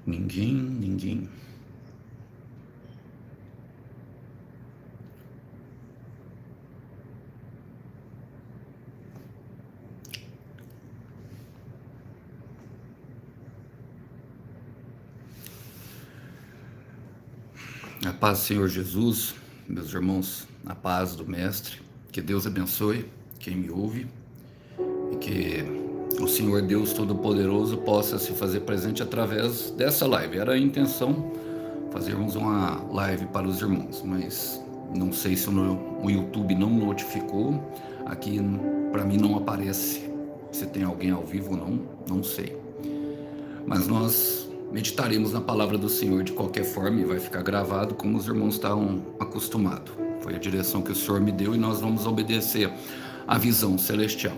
Ninguém. A paz do Senhor Jesus, meus irmãos, a paz do Mestre, que Deus abençoe quem me ouve e que o Senhor Deus Todo-Poderoso possa se fazer presente através dessa live. Era a intenção fazermos uma live para os irmãos, mas não sei se o YouTube não notificou. Aqui para mim não aparece se tem alguém ao vivo ou não, não sei. Mas nós meditaremos na palavra do Senhor de qualquer forma e vai ficar gravado como os irmãos estavam acostumados. Foi a direção que o Senhor me deu e nós vamos obedecer à visão celestial.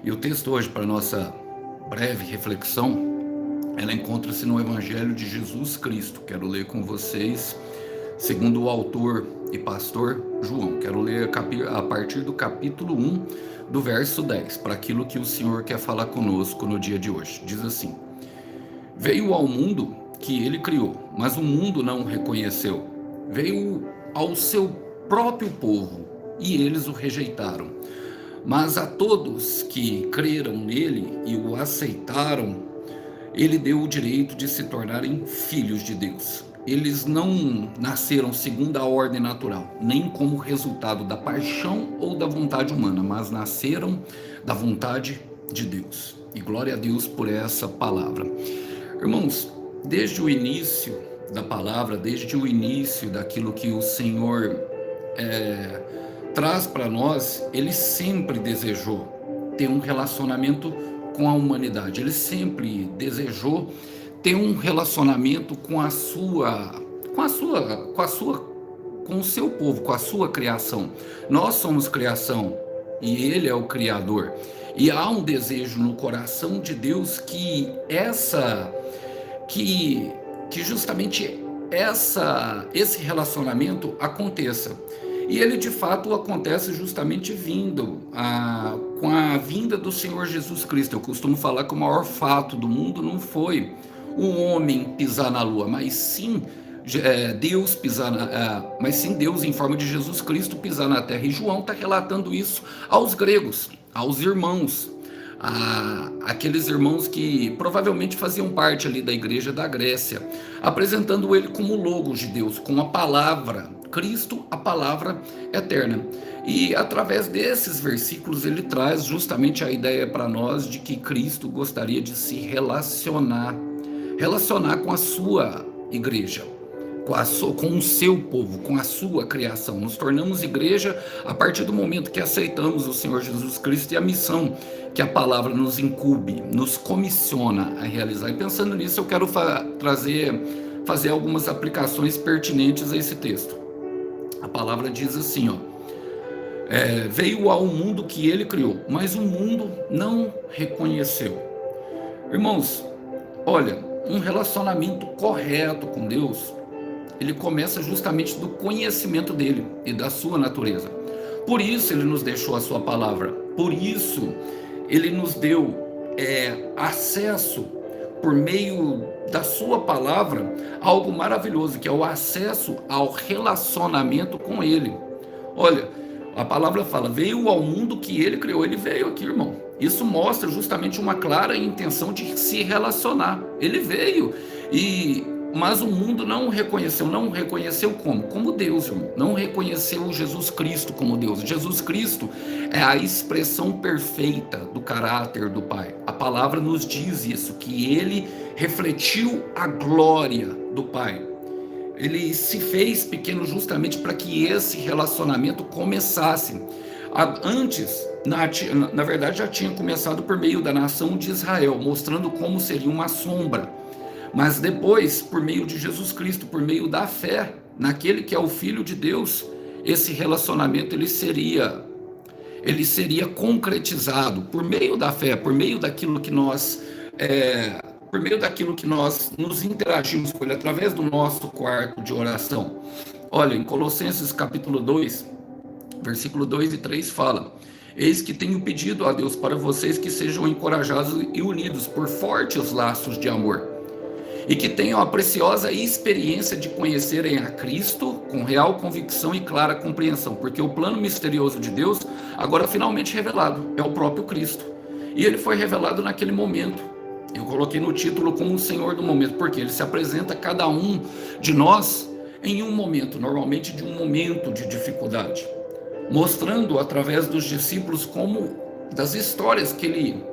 E o texto hoje, para nossa breve reflexão, ela encontra-se no Evangelho de Jesus Cristo. Quero ler com vocês, segundo o autor e pastor João. Quero ler a partir do capítulo 1, do verso 10, para aquilo que o Senhor quer falar conosco no dia de hoje. Diz assim: Veio ao mundo que ele criou, mas o mundo não o reconheceu. Veio ao seu próprio povo e eles o rejeitaram. Mas a todos que creram nele e o aceitaram, ele deu o direito de se tornarem filhos de Deus. Eles não nasceram segundo a ordem natural, nem como resultado da paixão ou da vontade humana, mas nasceram da vontade de Deus. E glória a Deus por essa palavra. Irmãos, desde o início da palavra, desde o início daquilo que o Senhor traz para nós, ele sempre desejou ter um relacionamento com a humanidade. Ele sempre desejou ter um relacionamento com o seu povo, com a sua criação. Nós somos criação e ele é o Criador. E há um desejo no coração de Deus que justamente esse relacionamento aconteça. E ele de fato acontece justamente com a vinda do Senhor Jesus Cristo. Eu costumo falar que o maior fato do mundo não foi o homem pisar na lua, mas sim Deus em forma de Jesus Cristo pisar na terra. E João está relatando isso aos gregos, aos irmãos, aqueles irmãos que provavelmente faziam parte ali da igreja da Grécia, apresentando ele como o Logos de Deus, como a palavra, Cristo, a palavra eterna. E através desses versículos ele traz justamente a ideia para nós de que Cristo gostaria de se relacionar com a sua igreja, com o seu povo, com a sua criação. Nos tornamos igreja a partir do momento que aceitamos o Senhor Jesus Cristo e a missão que a palavra nos incumbe, nos comissiona a realizar. E pensando nisso, eu quero fazer algumas aplicações pertinentes a esse texto. A palavra diz assim, veio ao mundo que ele criou, mas o mundo não reconheceu. Irmãos, olha, um relacionamento correto com Deus, ele começa justamente do conhecimento dele e da sua natureza. Por isso ele nos deixou a sua palavra, por isso ele nos deu acesso, por meio da sua palavra, a algo maravilhoso, que é o acesso ao relacionamento com ele. Olha, a palavra fala, veio ao mundo que ele criou. Ele veio aqui, irmão. Isso mostra justamente uma clara intenção de se relacionar. Ele veio, mas o mundo não o reconheceu. Não o reconheceu como? Como Deus, irmão. Não reconheceu Jesus Cristo como Deus. Jesus Cristo é a expressão perfeita do caráter do Pai. A palavra nos diz isso, que ele refletiu a glória do Pai. Ele se fez pequeno justamente para que esse relacionamento começasse. Antes, na verdade, já tinha começado por meio da nação de Israel, mostrando como seria uma sombra. Mas depois, por meio de Jesus Cristo, por meio da fé naquele que é o Filho de Deus, esse relacionamento ele seria concretizado por meio da fé, por meio daquilo que nós nos interagimos com ele, através do nosso quarto de oração. Olha, em Colossenses capítulo 2, versículo 2 e 3 fala: eis que tenho pedido a Deus para vocês que sejam encorajados e unidos por fortes laços de amor, e que tenham a preciosa experiência de conhecerem a Cristo com real convicção e clara compreensão, porque o plano misterioso de Deus, agora finalmente revelado, é o próprio Cristo. E ele foi revelado naquele momento. Eu coloquei no título como o Senhor do momento, porque ele se apresenta a cada um de nós em um momento, normalmente de um momento de dificuldade, mostrando através dos discípulos como, das histórias que ele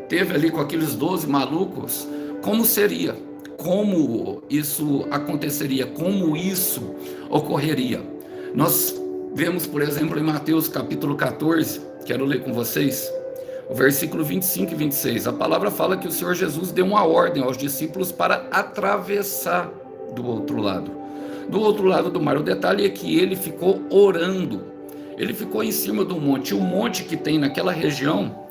teve ali com aqueles 12 malucos, como seria, como isso aconteceria, como isso ocorreria. Nós vemos, por exemplo, em Mateus capítulo 14, quero ler com vocês, o versículo 25 e 26. A palavra fala que o Senhor Jesus deu uma ordem aos discípulos para atravessar do outro lado do mar. O detalhe é que ele ficou orando, ele ficou em cima do monte, o monte que tem naquela região,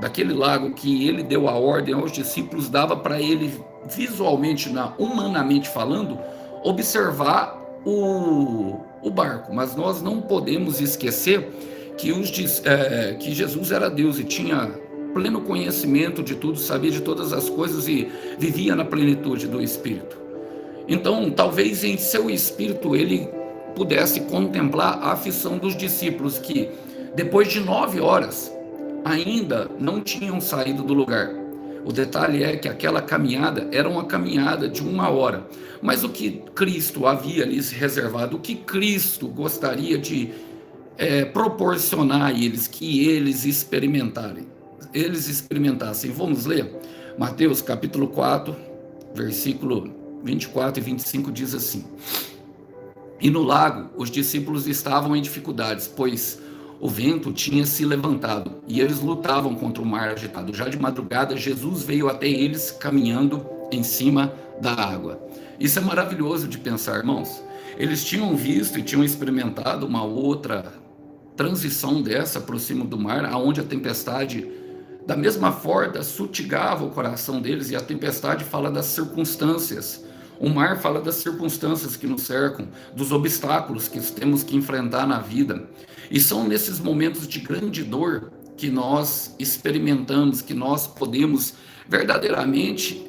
daquele lago que ele deu a ordem aos discípulos, dava para ele visualmente, humanamente falando, observar o barco. Mas nós não podemos esquecer que Jesus era Deus e tinha pleno conhecimento de tudo, sabia de todas as coisas e vivia na plenitude do Espírito. Então, talvez em seu espírito ele pudesse contemplar a aflição dos discípulos que, depois de 9 horas, ainda não tinham saído do lugar. O detalhe é que aquela caminhada era uma caminhada de 1 hora. Mas o que Cristo havia lhes reservado, o que Cristo gostaria de proporcionar a eles, que eles experimentassem. Vamos ler? Mateus capítulo 4, versículo 24 e 25 diz assim: E no lago os discípulos estavam em dificuldades, pois o vento tinha se levantado e eles lutavam contra o mar agitado. Já de madrugada, Jesus veio até eles caminhando em cima da água. Isso é maravilhoso de pensar, irmãos. Eles tinham visto e tinham experimentado uma outra transição dessa para o cimo do mar, aonde a tempestade, da mesma forma, sutigava o coração deles, e a tempestade fala das circunstâncias. O mar fala das circunstâncias que nos cercam, dos obstáculos que temos que enfrentar na vida. E são nesses momentos de grande dor que nós experimentamos, que nós podemos verdadeiramente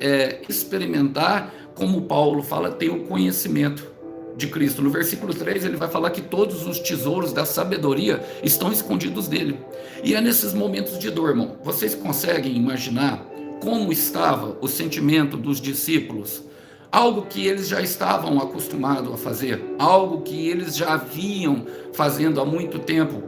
experimentar, como Paulo fala, ter o conhecimento de Cristo. No versículo 3 ele vai falar que todos os tesouros da sabedoria estão escondidos nele. E é nesses momentos de dor, irmão, vocês conseguem imaginar como estava o sentimento dos discípulos? Algo que eles já estavam acostumados a fazer, algo que eles já vinham fazendo há muito tempo.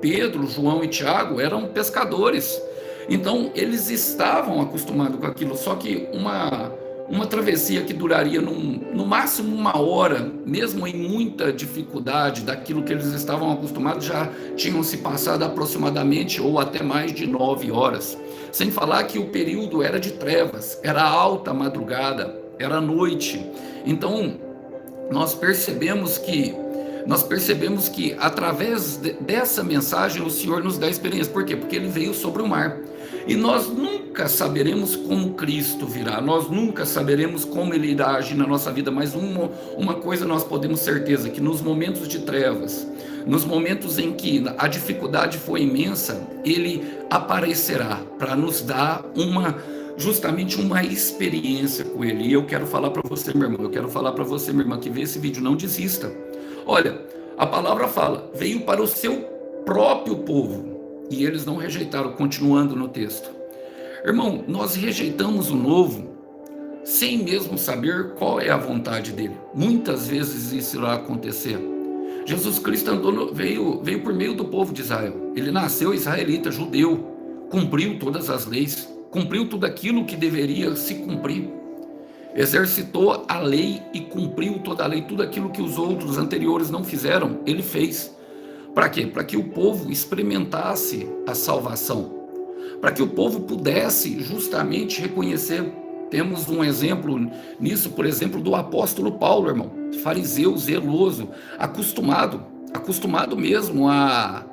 Pedro, João e Tiago eram pescadores, então eles estavam acostumados com aquilo, só que uma travessia que duraria no máximo 1 hora, mesmo em muita dificuldade daquilo que eles estavam acostumados, já tinham se passado aproximadamente ou até mais de 9 horas. Sem falar que o período era de trevas, era alta madrugada, era noite. Então nós percebemos que através dessa mensagem o Senhor nos dá experiência. Por quê? Porque ele veio sobre o mar. E nós nunca saberemos como Cristo virá, nós nunca saberemos como ele irá agir na nossa vida, mas uma coisa nós podemos certeza, que nos momentos de trevas, nos momentos em que a dificuldade foi imensa, ele aparecerá para nos dar justamente uma experiência com ele. E eu quero falar para você, meu irmão, minha irmã, que vê esse vídeo, não desista. Olha, a palavra fala, veio para o seu próprio povo, e eles não rejeitaram, continuando no texto. Irmão, nós rejeitamos o novo sem mesmo saber qual é a vontade dele. Muitas vezes isso irá acontecer. Jesus Cristo veio por meio do povo de Israel. Ele nasceu israelita, judeu, cumpriu todas as leis, cumpriu tudo aquilo que deveria se cumprir. Exercitou a lei e cumpriu toda a lei, tudo aquilo que os outros anteriores não fizeram, ele fez. Para quê? Para que o povo experimentasse a salvação, para que o povo pudesse justamente reconhecer. Temos um exemplo nisso, por exemplo, do apóstolo Paulo, irmão, fariseu, zeloso, acostumado mesmo a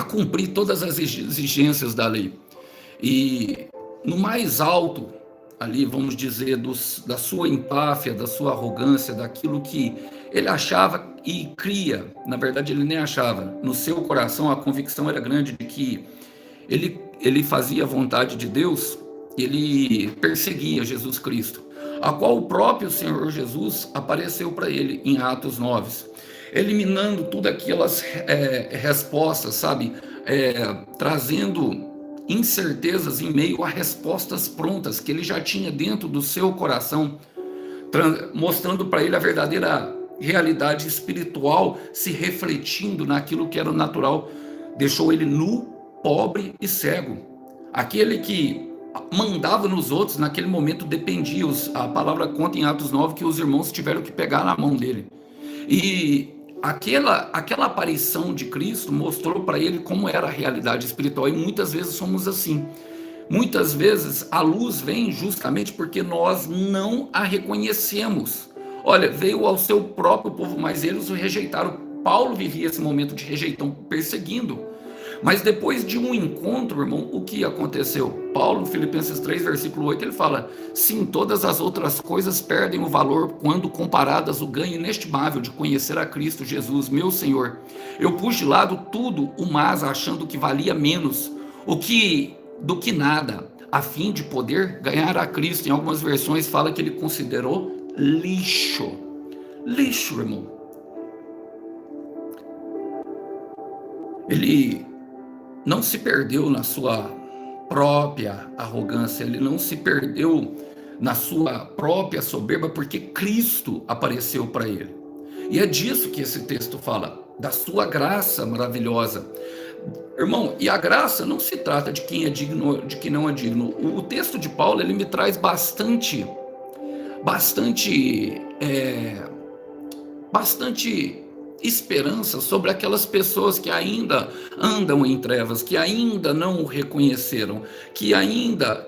cumprir todas as exigências da lei. E no mais alto ali, vamos dizer, da sua empáfia, da sua arrogância, daquilo que ele achava e cria, na verdade ele nem achava, no seu coração a convicção era grande de que ele fazia a vontade de Deus, ele perseguia Jesus Cristo, a qual o próprio Senhor Jesus apareceu para ele em Atos 9, eliminando tudo aquelas respostas, sabe? Trazendo incertezas em meio a respostas prontas que ele já tinha dentro do seu coração, mostrando para ele a verdadeira realidade espiritual se refletindo naquilo que era o natural. Deixou ele nu, pobre e cego. Aquele que mandava nos outros, naquele momento dependia. A palavra conta em Atos 9 que os irmãos tiveram que pegar na mão dele. E aquela aparição de Cristo mostrou para ele como era a realidade espiritual. E muitas vezes somos assim. Muitas vezes a luz vem justamente porque nós não a reconhecemos. Olha, veio ao seu próprio povo, mas eles o rejeitaram. Paulo vivia esse momento de rejeição, perseguindo. Mas depois de um encontro, irmão, o que aconteceu? Paulo, Filipenses 3, versículo 8, ele fala: sim, todas as outras coisas perdem o valor quando comparadas ao ganho inestimável de conhecer a Cristo Jesus, meu Senhor. Eu pus de lado tudo o mais, achando que valia menos do que nada, a fim de poder ganhar a Cristo. Em algumas versões fala que ele considerou lixo. Lixo, irmão. Ele não se perdeu na sua própria arrogância, ele não se perdeu na sua própria soberba, porque Cristo apareceu para ele. E é disso que esse texto fala, da sua graça maravilhosa. Irmão, e a graça não se trata de quem é digno, de quem não é digno. O texto de Paulo, ele me traz bastante esperança sobre aquelas pessoas que ainda andam em trevas, que ainda não o reconheceram, que ainda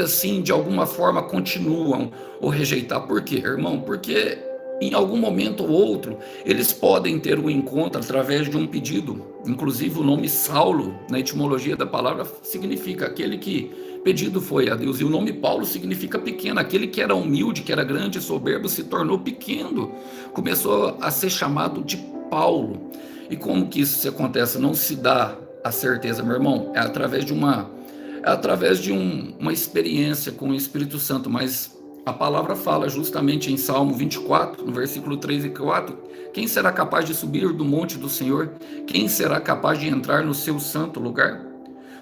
assim, de alguma forma, continuam o rejeitar. Por quê, irmão? Porque em algum momento ou outro, eles podem ter um encontro através de um pedido. Inclusive, o nome Saulo, na etimologia da palavra, significa aquele que pedido foi a Deus. E o nome Paulo significa pequeno. Aquele que era humilde, que era grande e soberbo, se tornou pequeno. Começou a ser chamado de Paulo. E como que isso acontece? Não se dá a certeza, meu irmão. É através de uma experiência com o Espírito Santo. Mas a palavra fala justamente em Salmo 24, no versículo 3 e 4, quem será capaz de subir do monte do Senhor? Quem será capaz de entrar no seu santo lugar?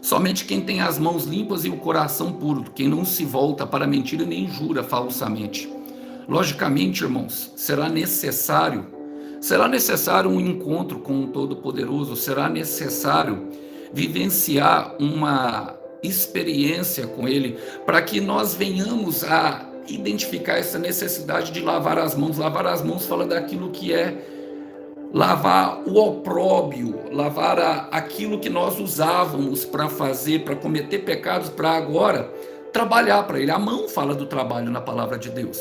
Somente quem tem as mãos limpas e o coração puro, quem não se volta para a mentira nem jura falsamente. Logicamente, irmãos, será necessário um encontro com o Todo-Poderoso, será necessário vivenciar uma experiência com Ele, para que nós venhamos a identificar essa necessidade de lavar as mãos. Lavar as mãos fala daquilo que é lavar o opróbio, lavar aquilo que nós usávamos para fazer, para cometer pecados, para agora trabalhar para Ele. A mão fala do trabalho na palavra de Deus.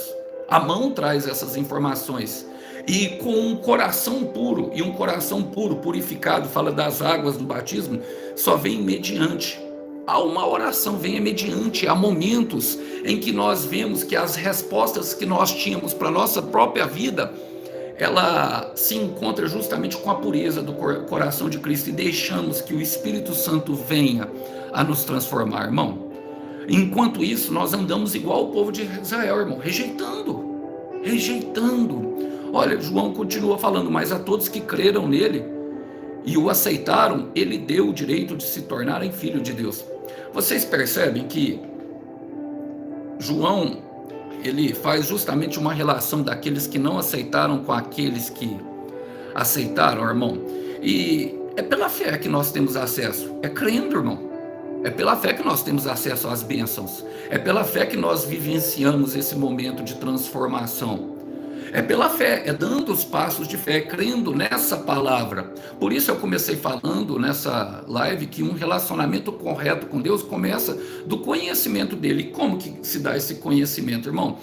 A mão traz essas informações. E com um coração puro, e um coração puro, purificado, fala das águas do batismo, só vem mediante. Há uma oração, vem mediante. Há momentos em que nós vemos que as respostas que nós tínhamos para a nossa própria vida, ela se encontra justamente com a pureza do coração de Cristo, e deixamos que o Espírito Santo venha a nos transformar, irmão. Enquanto isso, nós andamos igual o povo de Israel, irmão, rejeitando. Olha, João continua falando, mas a todos que creram nele e o aceitaram, ele deu o direito de se tornarem filhos de Deus. Vocês percebem que João, ele faz justamente uma relação daqueles que não aceitaram com aqueles que aceitaram, irmão. E é pela fé que nós temos acesso. É crendo, irmão. É pela fé que nós temos acesso às bênçãos. É pela fé que nós vivenciamos esse momento de transformação. É pela fé, é dando os passos de fé, crendo nessa palavra. Por isso eu comecei falando nessa live que um relacionamento correto com Deus começa do conhecimento dele. E como que se dá esse conhecimento, irmão?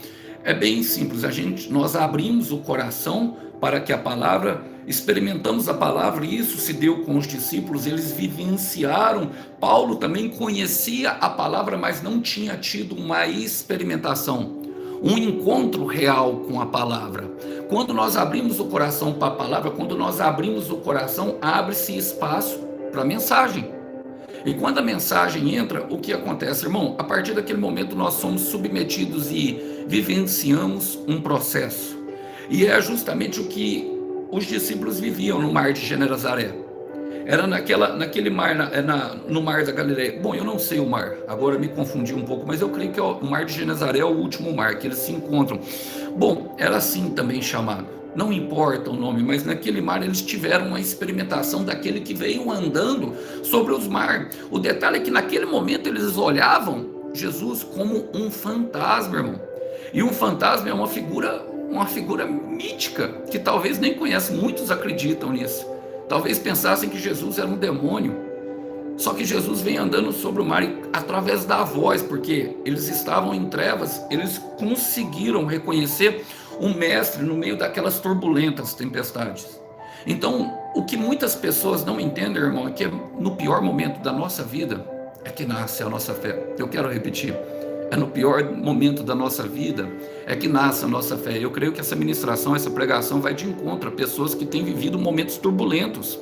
É bem simples, nós abrimos o coração para que a palavra, experimentamos a palavra, e isso se deu com os discípulos, eles vivenciaram. Paulo também conhecia a palavra, mas não tinha tido uma experimentação, um encontro real com a palavra. Quando nós abrimos o coração para a palavra, quando nós abrimos o coração, abre-se espaço para a mensagem. E quando a mensagem entra, o que acontece, irmão? A partir daquele momento nós somos submetidos e vivenciamos um processo. E é justamente o que os discípulos viviam no mar de Genezaré. Era naquele mar, no mar da Galileia. Bom, eu não sei o mar, agora me confundi um pouco, mas eu creio que o mar de Genezaré é o último mar, que eles se encontram. Bom, era assim também chamado. Não importa o nome, mas naquele mar eles tiveram uma experimentação daquele que veio andando sobre os mares. O detalhe é que naquele momento eles olhavam Jesus como um fantasma, irmão. E um fantasma é uma figura mítica, que talvez nem conhece, muitos acreditam nisso. Talvez pensassem que Jesus era um demônio. Só que Jesus vem andando sobre o mar e, através da voz, porque eles estavam em trevas, eles conseguiram reconhecer um mestre no meio daquelas turbulentas tempestades. Então, o que muitas pessoas não entendem, irmão, é que no pior momento da nossa vida é que nasce a nossa fé. Eu quero repetir. É no pior momento da nossa vida é que nasce a nossa fé. Eu creio que essa ministração, essa pregação vai de encontro a pessoas que têm vivido momentos turbulentos,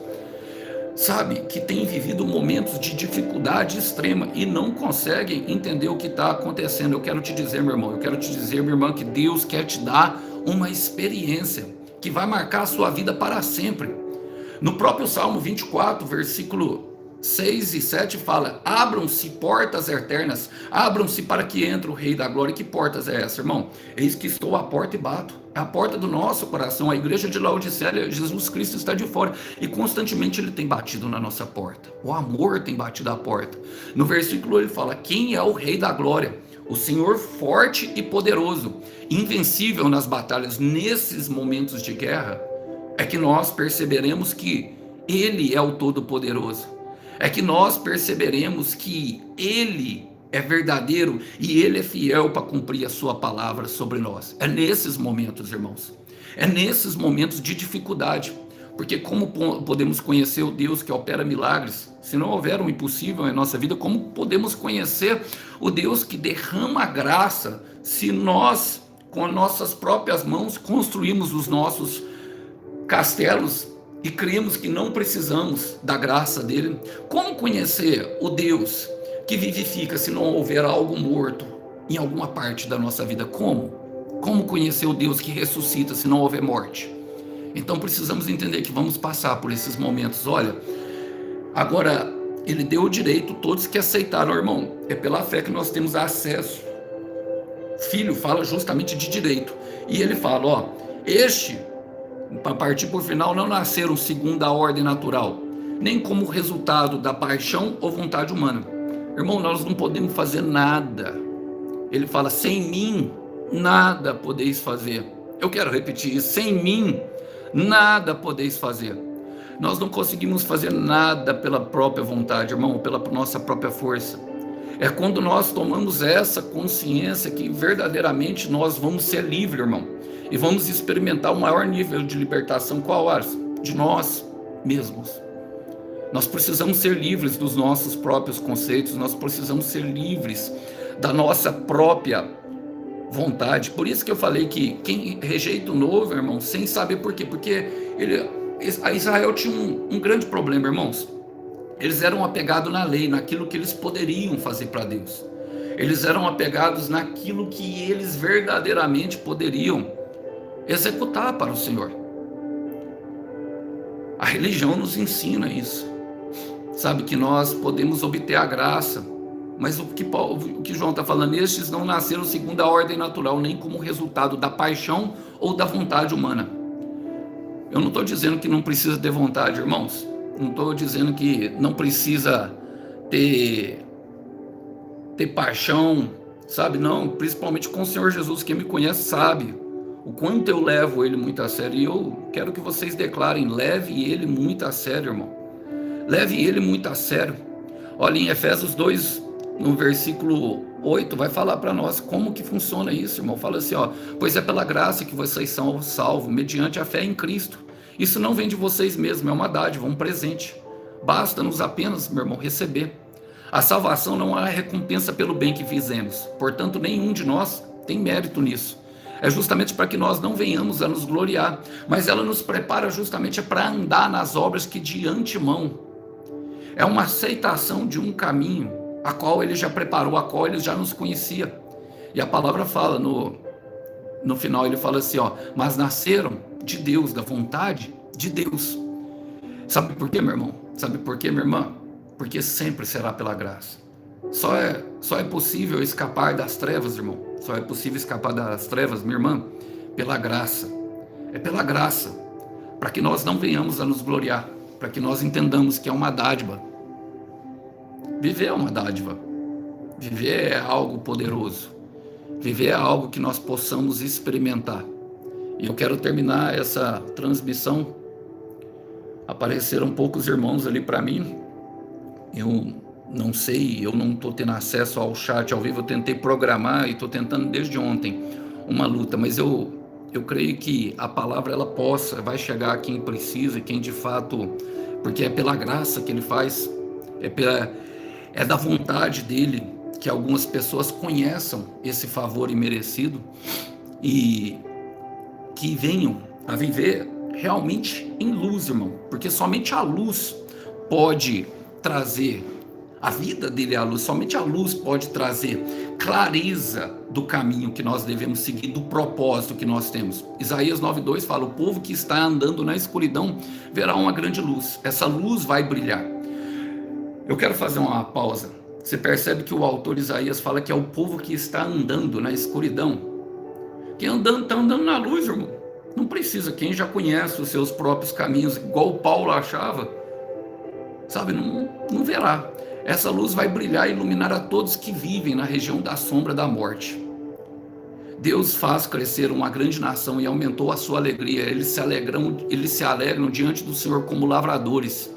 sabe, que têm vivido momentos de dificuldade extrema e não conseguem entender o que está acontecendo. Eu quero te dizer, meu irmão, eu quero te dizer, minha irmã, que Deus quer te dar uma experiência que vai marcar a sua vida para sempre. No próprio Salmo 24, versículo 6 e 7 fala: abram-se portas eternas, abram-se para que entre o Rei da Glória. Que portas é essa, irmão? Eis que estou à porta e bato. É a porta do nosso coração. A igreja de Laodiceia, Jesus Cristo está de fora e constantemente ele tem batido na nossa porta. O amor tem batido à porta. No versículo ele fala: quem é o Rei da Glória? O Senhor forte e poderoso, invencível nas batalhas. Nesses momentos de guerra é que nós perceberemos que Ele é o Todo-Poderoso. É que nós perceberemos que Ele é verdadeiro e Ele é fiel para cumprir a sua palavra sobre nós. É nesses momentos, irmãos. É nesses momentos de dificuldade. Porque como podemos conhecer o Deus que opera milagres? Se não houver um impossível em nossa vida, como podemos conhecer o Deus que derrama graça se nós, com nossas próprias mãos, construímos os nossos castelos e cremos que não precisamos da graça dele? Como conhecer o Deus que vivifica se não houver algo morto em alguma parte da nossa vida? Como conhecer o Deus que ressuscita se não houver morte? Então precisamos entender que vamos passar por esses momentos. Olha, agora ele deu o direito, todos que aceitaram, irmão, é pela fé que nós temos acesso. Filho fala justamente de direito, e ele fala, ó, para partir por final, não nasceram segundo a ordem natural, nem como resultado da paixão ou vontade humana. Irmão, nós não podemos fazer nada. Ele fala, sem mim, nada podeis fazer. Eu quero repetir isso, sem mim, nada podeis fazer. Nós não conseguimos fazer nada pela própria vontade, irmão, pela nossa própria força. É quando nós tomamos essa consciência que verdadeiramente nós vamos ser livres, irmão. E vamos experimentar o maior nível de libertação. Qual é? De nós mesmos. Nós precisamos ser livres dos nossos próprios conceitos. Nós precisamos ser livres da nossa própria vontade. Por isso que eu falei que quem rejeita o novo, irmão, sem saber por quê. Porque Israel tinha um grande problema, irmãos. Eles eram apegados na lei, naquilo que eles poderiam fazer para Deus. Eles eram apegados naquilo que eles verdadeiramente poderiam executar para o Senhor. A religião nos ensina isso. Sabe que nós podemos obter a graça, mas o que João está falando, estes não nasceram segundo a ordem natural, nem como resultado da paixão ou da vontade humana. Eu não estou dizendo que não precisa ter vontade, irmãos. Não estou dizendo que não precisa ter paixão, sabe? Não, principalmente com o Senhor Jesus. Quem me conhece sabe o quanto eu levo ele muito a sério. E eu quero que vocês declarem, leve ele muito a sério, irmão. Leve ele muito a sério. Olha, em Efésios 2, no versículo 8, vai falar para nós como que funciona isso, irmão. Fala assim, ó, pois é pela graça que vocês são salvos, mediante a fé em Cristo. Isso não vem de vocês mesmos, é uma dádiva, um presente. Basta-nos apenas, meu irmão, receber. A salvação não é recompensa pelo bem que fizemos. Portanto, nenhum de nós tem mérito nisso. É justamente para que nós não venhamos a nos gloriar, mas ela nos prepara justamente para andar nas obras que de antemão É uma aceitação de um caminho a qual ele já preparou, a qual ele já nos conhecia. E a palavra fala no final, ele fala assim, ó, mas nasceram de Deus, da vontade de Deus. Sabe por quê, meu irmão? Sabe por quê, minha irmã? Porque sempre será pela graça. Só é possível escapar das trevas, irmão. Só é possível escapar das trevas, minha irmã, pela graça. É pela graça, para que nós não venhamos a nos gloriar, para que nós entendamos que é uma dádiva. Viver é uma dádiva. Viver é algo poderoso. Viver é algo que nós possamos experimentar. E eu quero terminar essa transmissão. Apareceram poucos irmãos ali para mim. Eu não sei, eu não estou tendo acesso ao chat ao vivo. Eu tentei programar e estou tentando desde ontem uma luta, mas eu creio que a palavra ela vai chegar a quem precisa, quem de fato, porque é pela graça que ele faz, é da vontade dele que algumas pessoas conheçam esse favor imerecido e que venham a viver realmente em luz, irmão, porque somente a luz pode trazer, a vida dele é a luz, somente a luz pode trazer clareza do caminho que nós devemos seguir, do propósito que nós temos. Isaías 9:2 fala, o povo que está andando na escuridão verá uma grande luz, essa luz vai brilhar. Eu quero fazer uma pausa. Você percebe que o autor Isaías fala que é o povo que está andando na escuridão. Quem está andando na luz, irmão. Não precisa, quem já conhece os seus próprios caminhos, igual Paulo achava, sabe, não verá. Essa luz vai brilhar e iluminar a todos que vivem na região da sombra da morte. Deus faz crescer uma grande nação e aumentou a sua alegria. Eles se alegram diante do Senhor como lavradores,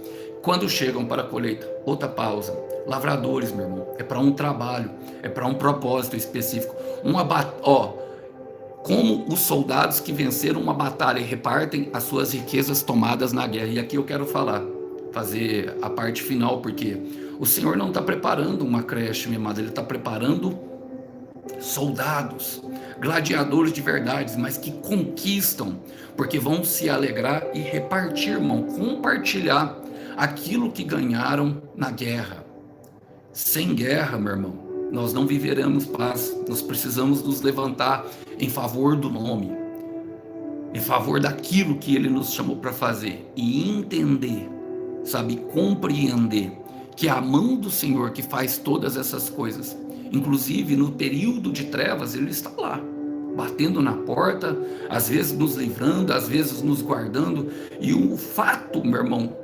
quando chegam para a colheita. Outra pausa. Lavradores, meu irmão, é para um trabalho, é para um propósito específico. Como os soldados que venceram uma batalha e repartem as suas riquezas tomadas na guerra. E aqui eu quero fazer a parte final, porque o Senhor não está preparando uma creche, minha amada, Ele está preparando soldados, gladiadores de verdade, mas que conquistam, porque vão se alegrar e repartir, irmão, compartilhar aquilo que ganharam na guerra. Sem guerra, meu irmão, nós não viveremos paz. Nós precisamos nos levantar em favor do nome, em favor daquilo que Ele nos chamou para fazer e entender, sabe, compreender que é a mão do Senhor que faz todas essas coisas. Inclusive no período de trevas Ele está lá, batendo na porta, às vezes nos livrando, às vezes nos guardando. E o fato, meu irmão,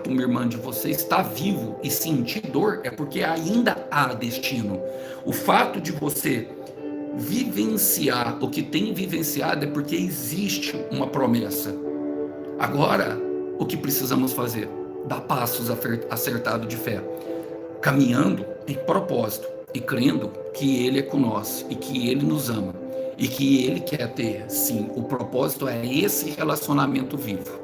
minha irmã, de você estar vivo e sentir dor é porque ainda há destino. O fato de você vivenciar o que tem vivenciado é porque existe uma promessa. Agora, o que precisamos fazer? Dar passos acertados de fé, caminhando em propósito e crendo que Ele é com nós e que Ele nos ama e que Ele quer ter, sim, o propósito é esse relacionamento vivo.